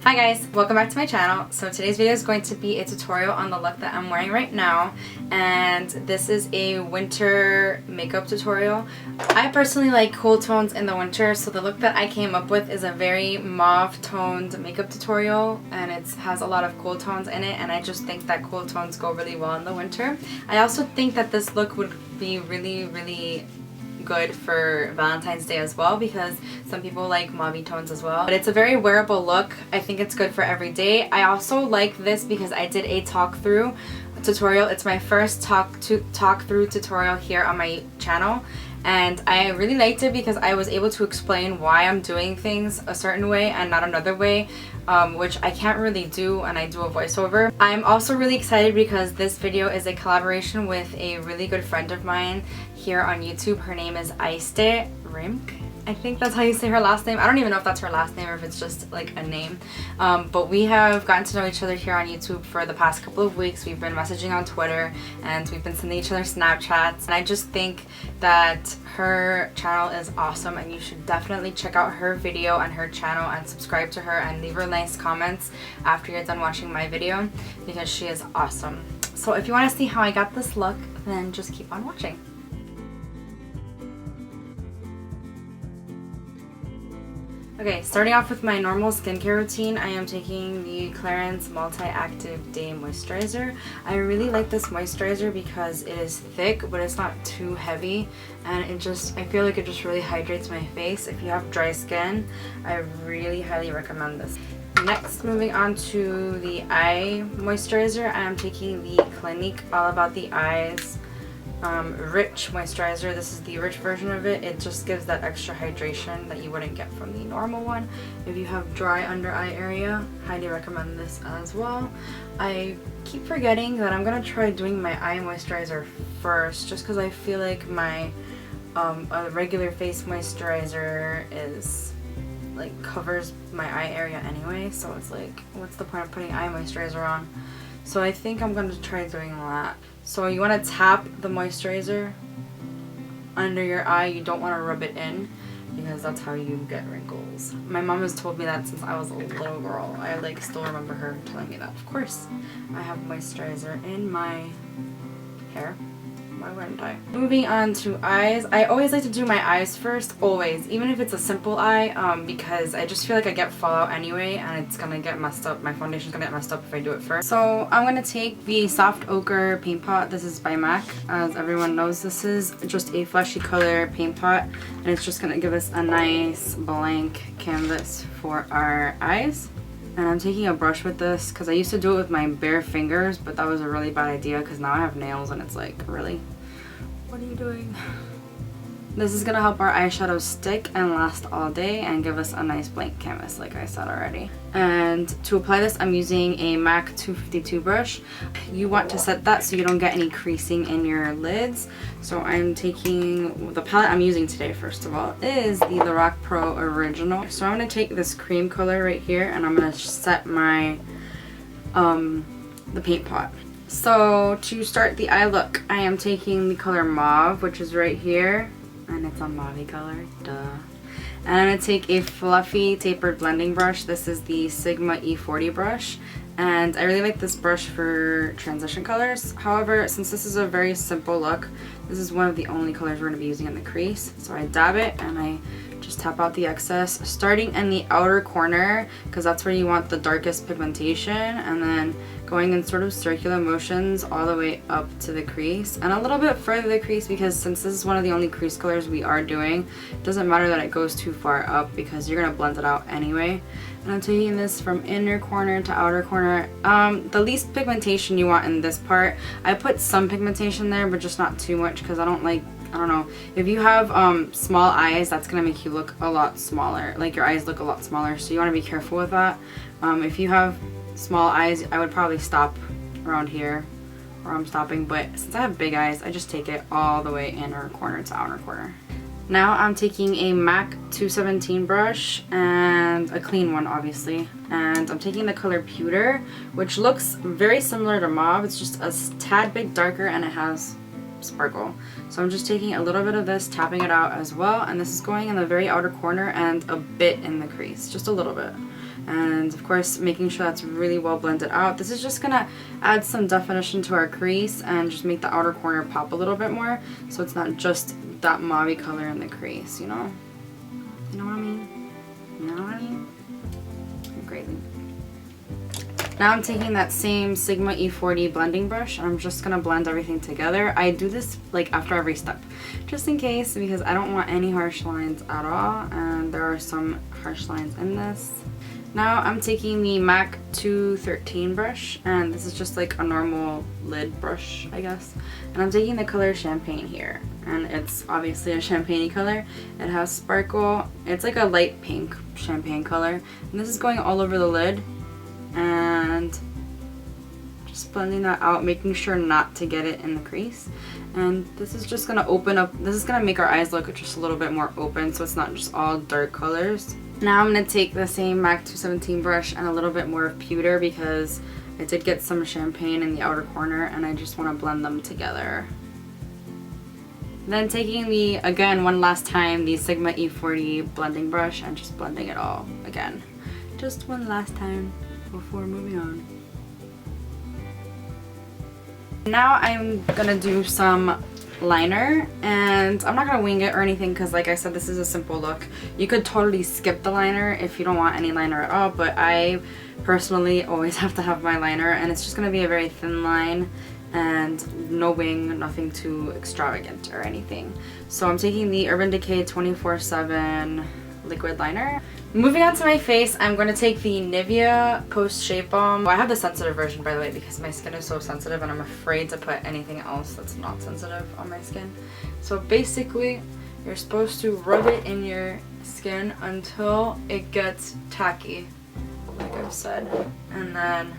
Hi guys, welcome back to my channel. So today's video is going to be a tutorial on the look that I'm wearing right now, and this is a winter makeup tutorial. I personally like cool tones in the winter, so the look that I came up with is a very mauve toned makeup tutorial, and it has a lot of cool tones in it, and I just think that cool tones go really well in the winter. I also think that this look would be really good for Valentine's Day as well, because some people like mauve tones as well. But it's a very wearable look. I think it's good for every day. I also like this because I did a talk through tutorial. It's my first talk through tutorial here on my channel, and I really liked it because I was able to explain why I'm doing things a certain way and not another way, which I can't really do, and I do a voiceover. I'm also really excited because this video is a collaboration with a really good friend of mine here on YouTube. Her name is Aiste. I think that's how you say her last name. I don't even know if that's her last name or if it's just like a name. But we have gotten to know each other here on YouTube for the past couple of weeks. We've been messaging on Twitter and we've been sending each other Snapchats. And I just think that her channel is awesome, and you should definitely check out her video and her channel and subscribe to her and leave her nice comments after you're done watching my video, because she is awesome. So if you want to see how I got this look, then just keep on watching. Okay, starting off with my normal skincare routine, I am taking the Clarins Multi-Active Day Moisturizer. I really like this moisturizer because it is thick, but it's not too heavy, and I feel like it just really hydrates my face. If you have dry skin, I really highly recommend this. Next, moving on to the eye moisturizer, I am taking the Clinique All About the Eyes Rich Moisturizer. This is the rich version of it. It just gives that extra hydration that you wouldn't get from the normal one. If you have dry under eye area, highly recommend this as well. I keep forgetting that I'm gonna try doing my eye moisturizer first, just because I feel like my a regular face moisturizer is like covers my eye area anyway, so it's like, what's the point of putting eye moisturizer on? So I think I'm going to try doing that. So you want to tap the moisturizer under your eye. You don't want to rub it in, because that's how you get wrinkles. My mom has told me that since I was a little girl. I like still remember her telling me that. Of course, I have moisturizer in my hair. Why wouldn't I? Moving on to eyes. I always like to do my eyes first, always, even if it's a simple eye, because I just feel like I get fallout anyway, and it's gonna get messed up. My foundation's gonna get messed up if I do it first. So I'm gonna take the Soft Ochre Paint Pot. This is by MAC. As everyone knows, this is just a fleshy color paint pot, and it's just gonna give us a nice blank canvas for our eyes. And I'm taking a brush with this because I used to do it with my bare fingers, but that was a really bad idea because now I have nails and it's like, really? What are you doing? This is going to help our eyeshadows stick and last all day and give us a nice blank canvas, like I said already. And to apply this, I'm using a MAC 252 brush. You want to set that so you don't get any creasing in your lids. So I'm taking, the palette I'm using today, first of all, is the Lorac Pro Original. So I'm going to take this cream color right here, and I'm going to set my, the paint pot. So to start the eye look, I am taking the color Mauve, which is right here. And it's a mauve color, duh. And I'm going to take a fluffy tapered blending brush. This is the Sigma E40 brush, and I really like this brush for transition colors. However, since this is a very simple look, this is one of the only colors we're going to be using in the crease. So I dab it and I just tap out the excess, starting in the outer corner because that's where you want the darkest pigmentation, and then going in sort of circular motions all the way up to the crease and a little bit further the crease, because since this is one of the only crease colors we are doing, it doesn't matter that it goes too far up because you're going to blend it out anyway. And I'm taking this from inner corner to outer corner. The least pigmentation you want in this part. I put some pigmentation there, but just not too much because I don't know, if you have small eyes, that's gonna make you look a lot smaller, like your eyes look a lot smaller, so you want to be careful with that. If you have small eyes, I would probably stop around here where I'm stopping, but since I have big eyes, I just take it all the way inner corner to outer corner. Now I'm taking a MAC 217 brush, and a clean one obviously, and I'm taking the color Pewter, which looks very similar to Mauve. It's just a tad bit darker and it has sparkle. So I'm just taking a little bit of this, tapping it out as well, and this is going in the very outer corner and a bit in the crease, just a little bit. And of course, making sure that's really well blended out. This is just gonna add some definition to our crease and just make the outer corner pop a little bit more, so it's not just that mauve color in the crease, you know? You know what I mean? You know what I mean? Greatly. Now I'm taking that same Sigma E40 blending brush and I'm just gonna blend everything together. I do this like after every step, just in case, because I don't want any harsh lines at all, and there are some harsh lines in this. Now I'm taking the MAC 213 brush, and this is just like a normal lid brush, I guess. And I'm taking the color Champagne here, and it's obviously a champagne color. It has sparkle. It's like a light pink champagne color, and this is going all over the lid, and just blending that out, making sure not to get it in the crease. And this is just gonna open up, this is gonna make our eyes look just a little bit more open, so it's not just all dark colors. Now I'm gonna take the same MAC 217 brush and a little bit more of pewter, because I did get some champagne in the outer corner and I just want to blend them together. Then taking the, again one last time, the Sigma E40 blending brush and just blending it all again. Just one last time before moving on. Now I'm gonna do some liner, and I'm not gonna wing it or anything because, like I said, this is a simple look. You could totally skip the liner if you don't want any liner at all, but I personally always have to have my liner, and it's just gonna be a very thin line and no wing, nothing too extravagant or anything. So I'm taking the Urban Decay 24/7 liquid liner. Moving on to my face, I'm going to take the Nivea Post Shape Balm. Well, I have the sensitive version, by the way, because my skin is so sensitive and I'm afraid to put anything else that's not sensitive on my skin. So basically, you're supposed to rub it in your skin until it gets tacky, like I've said. And then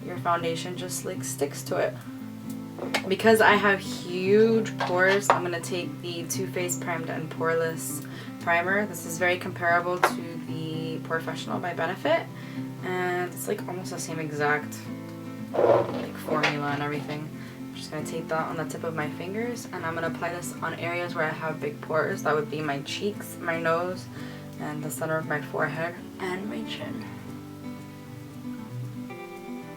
your foundation just like sticks to it. Because I have huge pores, I'm going to take the Too Faced Primed and Poreless primer. This is very comparable to the Professional by Benefit, and it's like almost the same exact like formula and everything. I'm just going to take that on the tip of my fingers, and I'm going to apply this on areas where I have big pores. That would be my cheeks, my nose, and the center of my forehead, and my chin.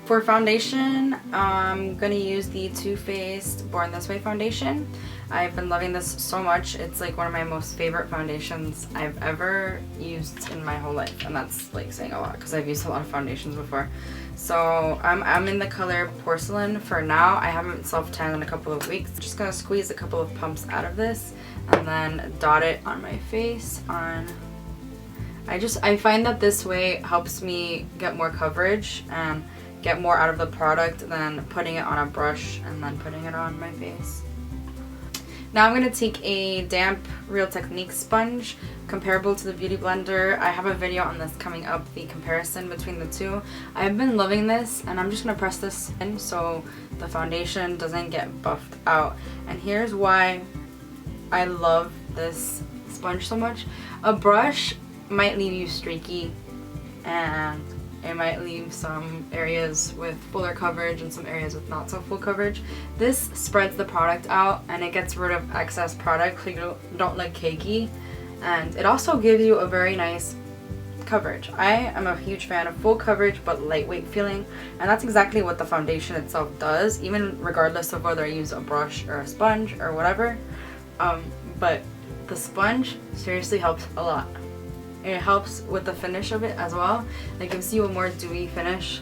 For foundation, I'm going to use the Too Faced Born This Way foundation. I've been loving this so much. It's like one of my most favorite foundations I've ever used in my whole life, and that's like saying a lot because I've used a lot of foundations before. So I'm in the color Porcelain for now. I haven't self-tanned in a couple of weeks. I'm just going to squeeze a couple of pumps out of this and then dot it on my face. I find that this way helps me get more coverage and get more out of the product than putting it on a brush and then putting it on my face. Now I'm going to take a damp Real Technique sponge comparable to the Beauty Blender. I have a video on this coming up, the comparison between the two. I've been loving this, and I'm just going to press this in so the foundation doesn't get buffed out. And here's why I love this sponge so much. A brush might leave you streaky, and it might leave some areas with fuller coverage and some areas with not so full coverage. This spreads the product out and it gets rid of excess product so you don't look cakey. And it also gives you a very nice coverage. I am a huge fan of full coverage but lightweight feeling, and that's exactly what the foundation itself does, even regardless of whether I use a brush or a sponge or whatever. But the sponge seriously helps a lot. It helps with the finish of it as well. It gives you a more dewy finish.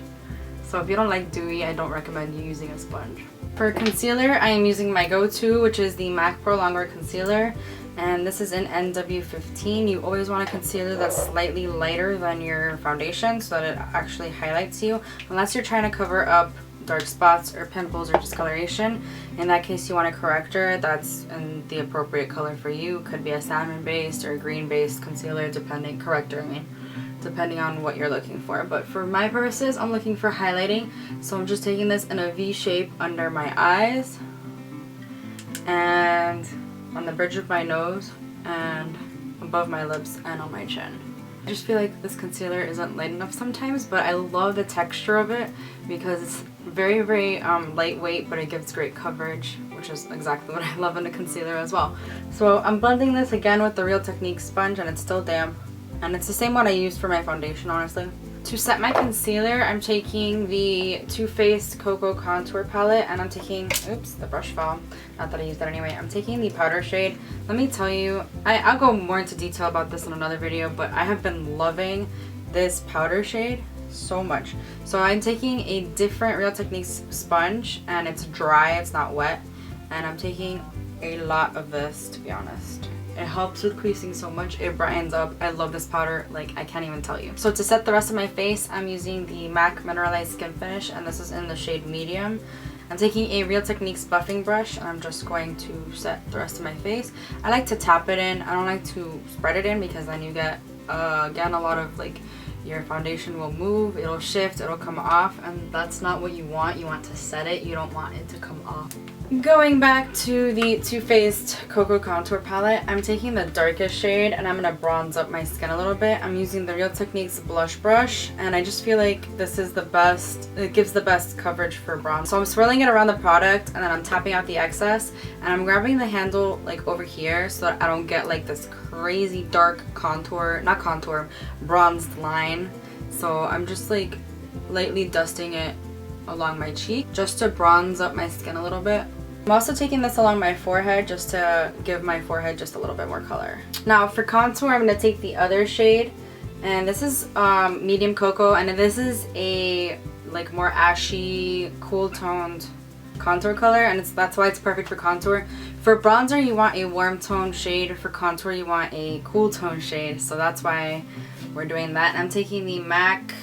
So if you don't like dewy, I don't recommend you using a sponge. For concealer, I am using my go-to, which is the MAC Pro Longwear Concealer. And this is in NW15. You always want a concealer that's slightly lighter than your foundation so that it actually highlights you. Unless you're trying to cover up dark spots or pimples or discoloration. In that case, you want a corrector that's in the appropriate color for you. Could be a salmon based or a green based concealer, depending on what you're looking for. But for my purposes, I'm looking for highlighting, so I'm just taking this in a V shape under my eyes and on the bridge of my nose and above my lips and on my chin. I just feel like this concealer isn't light enough sometimes, but I love the texture of it because it's very, very lightweight, but it gives great coverage, which is exactly what I love in a concealer as well. So I'm blending this again with the Real Technique sponge, and it's still damp. And it's the same one I used for my foundation, honestly. To set my concealer, I'm taking the Too Faced Cocoa Contour Palette, and I'm taking, oops, the brush fell. Not that I used that anyway. I'm taking the powder shade. Let me tell you, I'll go more into detail about this in another video, but I have been loving this powder shade so much. So I'm taking a different Real Techniques sponge, and it's dry, it's not wet, and I'm taking a lot of this, to be honest. It helps with creasing so much. It brightens up. I love this powder, like I can't even tell you. So to set the rest of my face, I'm using the MAC Mineralized Skin Finish, and this is in the shade Medium. I'm taking a Real Techniques buffing brush, and I'm just going to set the rest of my face. I like to tap it in. I don't like to spread it in, because then you get again a lot of like, your foundation will move, it'll shift, it'll come off, and that's not what you want. You want to set it, you don't want it to come off. Going back to the Too Faced Cocoa Contour Palette, I'm taking the darkest shade, and I'm going to bronze up my skin a little bit. I'm using the Real Techniques blush brush, and I just feel like this is the best, it gives the best coverage for bronze. So I'm swirling it around the product, and then I'm tapping out the excess, and I'm grabbing the handle like over here so that I don't get like this crazy dark contour, not contour, bronzed line. So I'm just like lightly dusting it along my cheek just to bronze up my skin a little bit. I'm also taking this along my forehead just to give my forehead just a little bit more color. Now for contour, I'm going to take the other shade, and this is Medium Cocoa, and this is a like more ashy, cool toned contour color, and that's why it's perfect for contour. For bronzer, you want a warm tone shade. For contour, you want a cool tone shade, so that's why we're doing that. And I'm taking the MAC,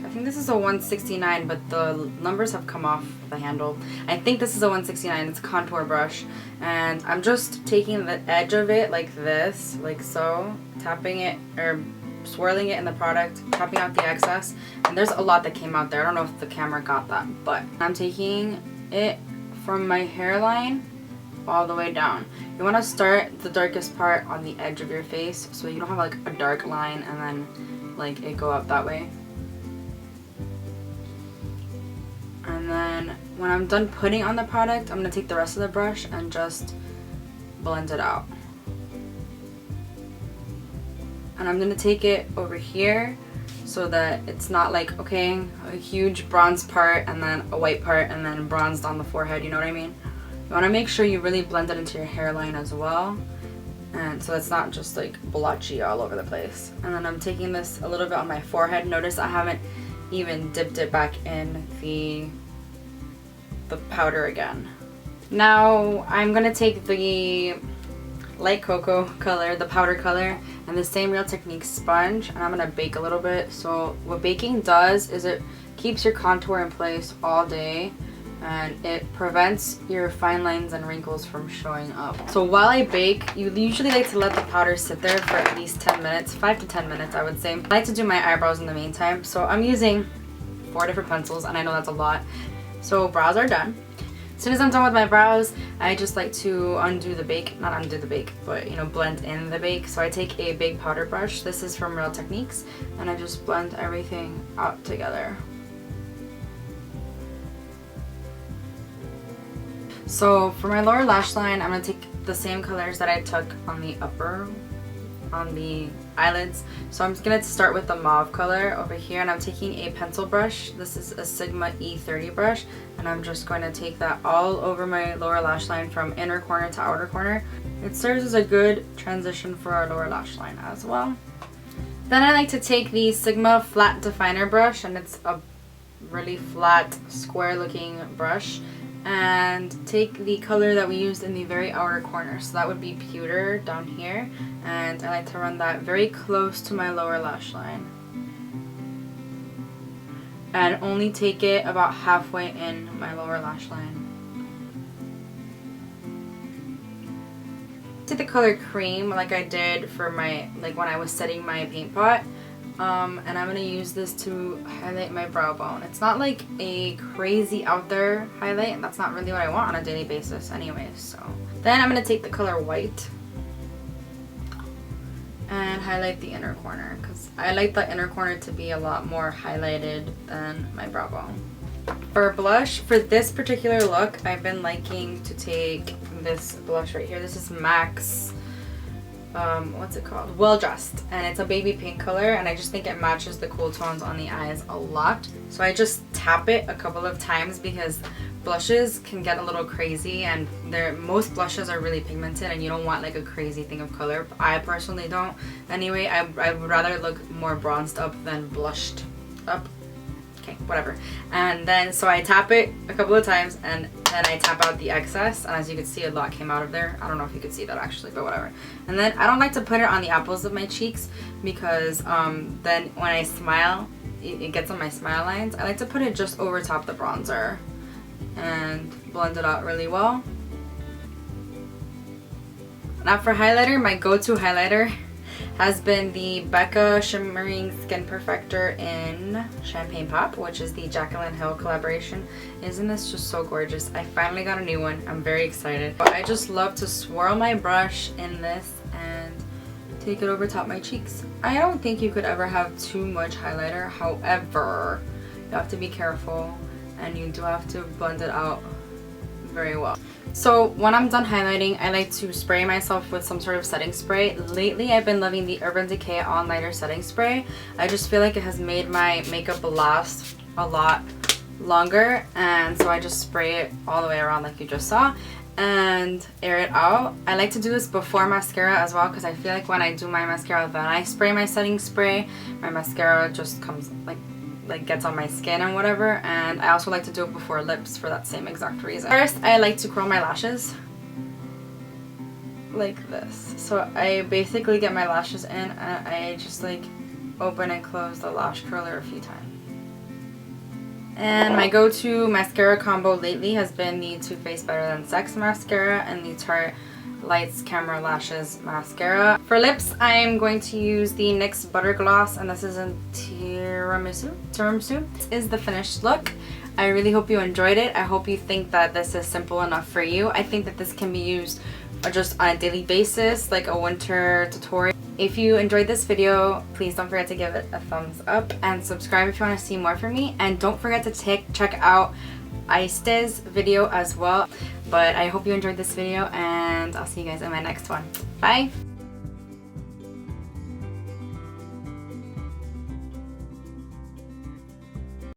I think this is a 169, but the numbers have come off the handle. I think this is a 169. It's a contour brush, and I'm just taking the edge of it like this, like so, tapping it or swirling it in the product, tapping out the excess. And there's a lot that came out there. I don't know if the camera got that, but I'm taking it from my hairline all the way down. You want to start the darkest part on the edge of your face, so you don't have like a dark line and then like it go up that way. And then when I'm done putting on the product, I'm going to take the rest of the brush and just blend it out. And I'm going to take it over here so that it's not like, okay, a huge bronze part and then a white part and then bronzed on the forehead, you know what I mean? You want to make sure you really blend it into your hairline as well, and so it's not just like blotchy all over the place. And then I'm taking this a little bit on my forehead. Notice I haven't even dipped it back in the powder again. Now I'm gonna take the light cocoa color, the powder color, and the same Real Techniques sponge, and I'm gonna bake a little bit. So what baking does is it keeps your contour in place all day, and it prevents your fine lines and wrinkles from showing up. So while I bake, you usually like to let the powder sit there for at least 10 minutes, 5 to 10 minutes I would say. I like to do my eyebrows in the meantime, so I'm using 4 different pencils, and I know that's a lot. So brows are done. As soon as I'm done with my brows, I just like to undo the bake, not undo the bake, but you know, blend in the bake. So I take a big powder brush, this is from Real Techniques, and I just blend everything out together. So for my lower lash line, I'm going to take the same colors that I took on the upper, on the eyelids. So I'm just going to start with the mauve color over here, and I'm taking a pencil brush. This is a Sigma E30 brush, and I'm just going to take that all over my lower lash line from inner corner to outer corner. It serves as a good transition for our lower lash line as well. Then I like to take the Sigma Flat Definer brush, and it's a really flat, square looking brush, and take the color that we used in the very outer corner. So that would be pewter down here, and I like to run that very close to my lower lash line. And only take it about halfway in my lower lash line. Take the color Cream like I did for my, like when I was setting my paint pot. And I'm going to use this to highlight my brow bone. It's not like a crazy out there highlight, and that's not really what I want on a daily basis anyways. So then I'm going to take the color White and highlight the inner corner, because I like the inner corner to be a lot more highlighted than my brow bone. For blush, for this particular look, I've been liking to take this blush right here. This is MAC's what's it called? Well Dressed, and it's a baby pink color, and I just think it matches the cool tones on the eyes a lot. So I just tap it a couple of times because blushes can get a little crazy, and most blushes are really pigmented and you don't want like a crazy thing of color. I personally don't. Anyway, I would rather look more bronzed up than blushed up. Okay, whatever. And then so I tap it a couple of times and then I tap out the excess, and as you can see, a lot came out of there. I don't know if you could see that actually, but whatever. And then I don't like to put it on the apples of my cheeks because then when I smile, it gets on my smile lines. I like to put it just over top the bronzer and blend it out really well. Now for highlighter, my go-to highlighter has been the Becca Shimmering Skin Perfector in Champagne Pop, which is the Jaclyn Hill collaboration. Isn't this just so gorgeous? I finally got a new one. I'm very excited. But I just love to swirl my brush in this and take it over top my cheeks. I don't think you could ever have too much highlighter. However, you have to be careful and you do have to blend it out very well. So when I'm done highlighting, I like to spray myself with some sort of setting spray. Lately, I've been loving the Urban Decay All Nighter Setting Spray. I just feel like it has made my makeup last a lot longer, and so I just spray it all the way around like you just saw and air it out. I like to do this before mascara as well because I feel like when I do my mascara, then I spray my setting spray, my mascara just comes like gets on my skin and whatever. And I also like to do it before lips for that same exact reason. First, I like to curl my lashes like this. So I basically get my lashes in and I just like open and close the lash curler a few times. And my go-to mascara combo lately has been the Too Faced Better Than Sex mascara and the Tarte Lights Camera Lashes mascara. For lips, I am going to use the NYX Butter Gloss, and this is in Tiramisu. This is the finished look. I really hope you enjoyed it. I hope you think that this is simple enough for you. I think that this can be used just on a daily basis, like a winter tutorial. If you enjoyed this video, please don't forget to give it a thumbs up and subscribe if you want to see more from me. And don't forget to check out Aiste's video as well. But I hope you enjoyed this video, and I'll see you guys in my next one. Bye!